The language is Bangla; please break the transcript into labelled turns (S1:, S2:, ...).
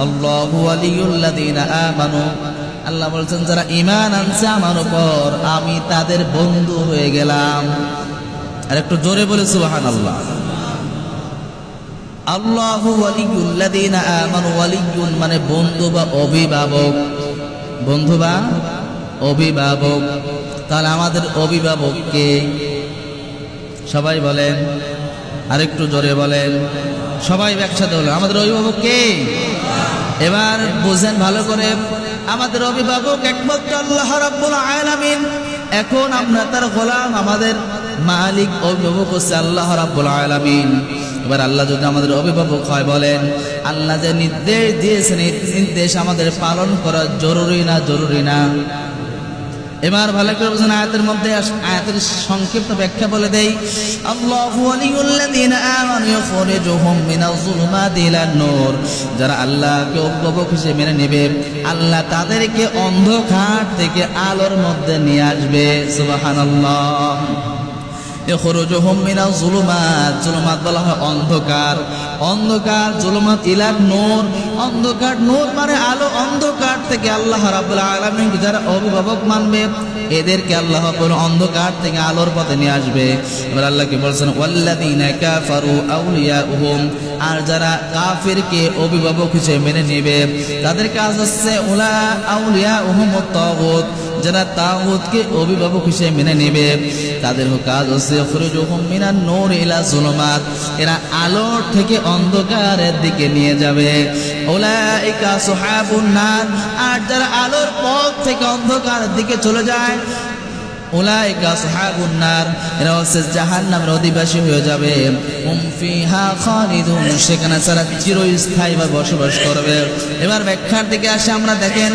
S1: আল্লাহু ওয়ালিয়ুল্লাযীনা আমানু, আল্লাহ বলছেন যারা ঈমান আনছে আমার উপর আমি তাদের বন্ধু হয়ে গেলাম। আর একটু জোরে বলে সুবহানাল্লাহ। আল্লাহু ওয়ালিয়ুল্লাযীনা আমানু, ওয়ালিয়ুন মানে বন্ধু বা অভিভাবক, বন্ধু বা অভিভাবক। তাহলে আমাদের অভিভাবক কে? সবাই বলেন, আরেকটু জোরে বলেন, সবাই একসাথে বলেন, আমাদের অভিভাবক কে? এবার বুঝেন ভালো করে, আমাদের অভিভাবক একমাত্র আল্লাহ রাব্বুল আলামিন। এখন আমরা তার গোলাম, আমাদের মালিক অভিভাবক হচ্ছে আল্লাহ রাব্বুল আলামিন। এবার আল্লাহ যদি আমাদের অভিভাবক হয়, বলেন আল্লাহ যে নির্দেশ দিয়েছেন এই নির্দেশ আমাদের পালন করা জরুরি না জরুরি না? এবার ভালো করে বুঝুন, আয়াতের মধ্যে আয়াতের সংক্ষিপ্ত ব্যাখ্যা বলে দেই। আল্লাহু ওয়ালিয়ুল্লাযীনা আমানু ইখরিজুহুম মিনাজ যুলুমাতি ইলান নূর, যারা আল্লাহকে অভিভাবক হিসেবে মেনে নেবে আল্লাহ তাদেরকে অন্ধকার থেকে আলোর মধ্যে নিয়ে আসবে। সুবহানাল্লাহ। ইখরিজুহুম মিনাজ যুলুমাত, যুলুমাত বলা হয় অন্ধকার, অন্ধকার যুলুমাত ইলান নূর, অন্ধকার নূর মানে আলো, অন্ধকার থেকে আল্লাহ রাব্বুল আলামিন যারা অভিভাবক মানবে এদেরকে আল্লাহ রাব্বুল অন্ধকার থেকে আলোর পথে নিয়ে আসবে। এবার আল্লাহ কি বলছেন, ওয়াল্লাযীনা কাফারু আউলিয়াউহুম, আর যারা কাফিরকে অভিভাবক হিসেবে মেনে নেবে তাদের কাজ হচ্ছে উলা আউলিয়াউহুমুত তাগুত, যারা তাগুতকে অভিভাবক হিসেবে মেনে নেবে তাদের কাজ হচ্ছে ইখরিজুহুম মিনান নূর ইলা যুলুমাত, এরা আলোর থেকে অন্ধকারের দিকে নিয়ে যাবে। উলাইকা আসহাবুন নার, আর যারা আলোর পথ থেকে অন্ধকারের দিকে চলে যায় উলাইকা আসহাবুন নার, এরা হচ্ছে জাহান্নামের অধিবাসী হয়ে যাবে। হুম ফিহা খালিদুন, সেখানে তারা চিরস্থায়ীভাবে বসবাস করবে। এবার ব্যাখ্যার দিকে আসে আমরা, দেখেন